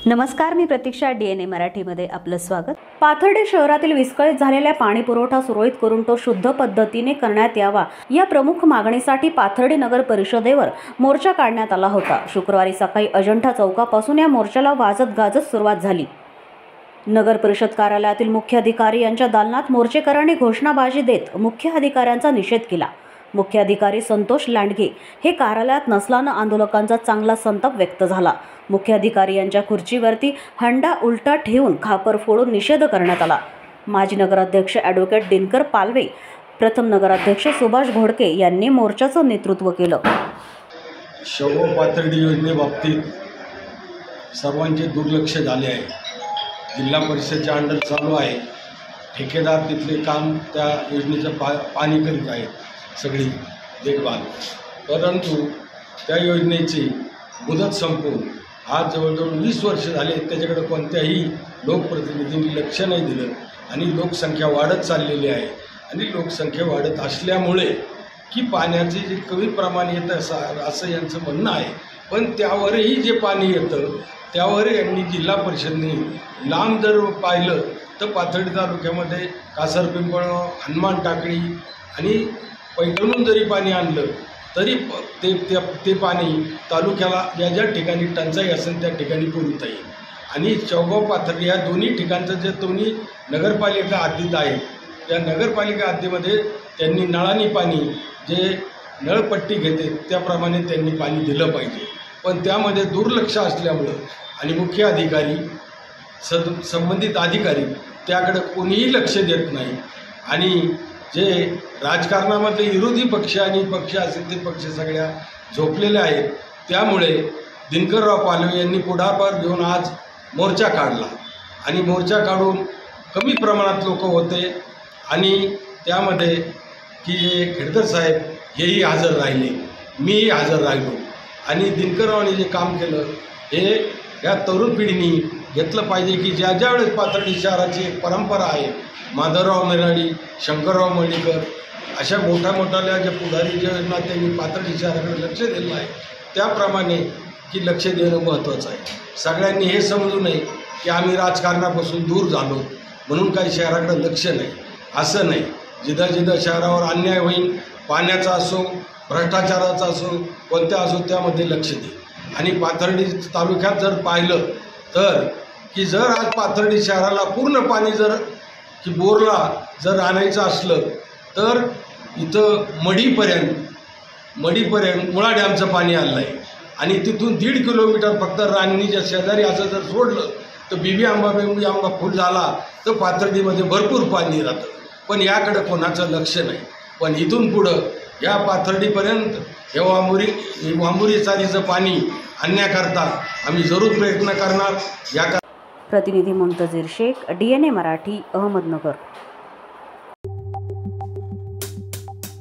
नमस्कार, मी प्रतीक्षा. DNA मराठीमध्ये आपलं स्वागत. पाथर्डी शहरातील विस्कळीत झालेल्या पाणी पुरवठा सुरळीत करून तो शुद्ध पद्धतीने करण्यात यावा या प्रमुख मागणीसाठी पाथर्डी नगर परिषदेवर मोर्चा काढण्यात आला होता. शुक्रवारी सकाळी अजंठा चौकापासून या मोर्चाला वाजत गाजत सुरुवात झाली. नगर परिषद कार्यालयातील मुख्य अधिकारी यांच्या दालनात मोर्चेकरांनी घोषणाबाजी देत मुख्य अधिकाऱ्यांचा निषेध केला. मुख्य अधिकारी संतोष लांडगे हे कार्यालयात नसल्यानं आंदोलकांचा चांगला संताप व्यक्त झाला. मुख्य अधिकारी यांच्या खुर्चीवरती हंडा उलटा ठेवून खापर फोडून निषेध करण्यात आला. माजी नगराध्यक्ष ॲडव्होकेट दिनकर पालवे, प्रथम नगराध्यक्ष सुभाष घोडके यांनी मोर्चाचं नेतृत्व केलं. शवो पाथर्डी योजनेबाबतीत सर्वांचे दुर्लक्ष झाले आहे. जिल्हा परिषदेच्या अंडर चालू आहे. ठेकेदार तिथले काम त्या योजनेचं पाणी करीत आहेत, सगळी देखभाल. परंतु त्या योजनेची मुदत संपून आज जवळजवळ 20 वर्ष झाले. त्याच्याकडे कोणत्याही लोकप्रतिनिधींनी लक्ष नाही दिलं आणि लोकसंख्या वाढत चाललेली आहे. आणि लोकसंख्या वाढत असल्यामुळे की पाण्याचे जे कमी प्रमाण येतं असं यांचं म्हणणं आहे. पण त्यावरही जे पाणी येतं त्यावर यांनी जिल्हा परिषदेने लांब जर पाहिलं तर पाथर्डी तालुक्यामध्ये कासरपिंपळ, हनुमान टाकळी आणि पैठणहून जरी पाणी आणलं तरी ते पाणी तालुक्याला ज्या ज्या ठिकाणी टंचाई असेल त्या ठिकाणी पुरवता येईल. आणि चौगाव पाथर्डी या दोन्ही ठिकाणचं जे दोन्ही नगरपालिका हद्दीत आहे त्या नगरपालिका हद्दीमध्ये त्यांनी नळानी पाणी जे नळपट्टी घेते त्याप्रमाणे त्यांनी पाणी दिलं पाहिजे. पण त्यामध्ये दुर्लक्ष असल्यामुळं आणि मुख्य अधिकारी संबंधित अधिकारी त्याकडे कोणीही लक्ष देत नाही. आणि जे राजकारणामध्ये विरोधी पक्ष आणि पक्ष असेल ते पक्ष सगळ्या झोपलेले आहेत. त्यामुळे दिनकरराव पालवे यांनी पुढाकार घेऊन आज मोर्चा काढला आणि मोर्चा काढून कमी प्रमाणात लोक होते. आणि त्यामध्ये की खेडकर साहेब हेही हजर राहिले, मीही हजर राहिलो. आणि दिनकररावांनी जे काम केलं हे या तरुण पिढीने घेतलं पाहिजे की ज्या ज्या वेळेस पाथर्डी शहराची एक परंपरा आहे, माधवराव मेराडी, शंकरराव मर्ढेकर अशा मोठ्या ज्या पुढारी ज्यांना त्यांनी पाथर्डी शहराकडे लक्ष दिलं आहे त्याप्रमाणे की लक्ष देणं महत्त्वाचं आहे. सगळ्यांनी हे समजू नये की आम्ही राजकारणापासून दूर झालो म्हणून काही शहराकडे लक्ष नाही, असं नाही. जिथं जिथं शहरावर अन्याय होईल, पाण्याचा असो, भ्रष्टाचाराचा असो, कोणत्या असो, त्यामध्ये लक्ष दे. आणि पाथर्डी तालुक्यात जर पाहिलं तर की जर आज पाथर्डी शहराला पूर्ण पाणी जर की बोरला जर आणायचं असलं तर इथं मढीपर्यंत मुळा डॅमचं पाणी आलं आहे. आणि तिथून 1.5 किलोमीटर फक्त रांगणीच्या शेजारी असं जर सोडलं तर बेंबी आंबा फुल झाला तर पाथर्डीमध्ये भरपूर पाणी राहतं. पण याकडे कोणाचं लक्ष नाही. पण इथून पुढं या पाथर्डीपर्यंत हे वांबुरी चारीचं पाणी आणण्याकरता आम्ही जरूर प्रयत्न करणार. या प्रतिनिधी मुंतजीर शेख, DNA मराठी, अहमदनगर.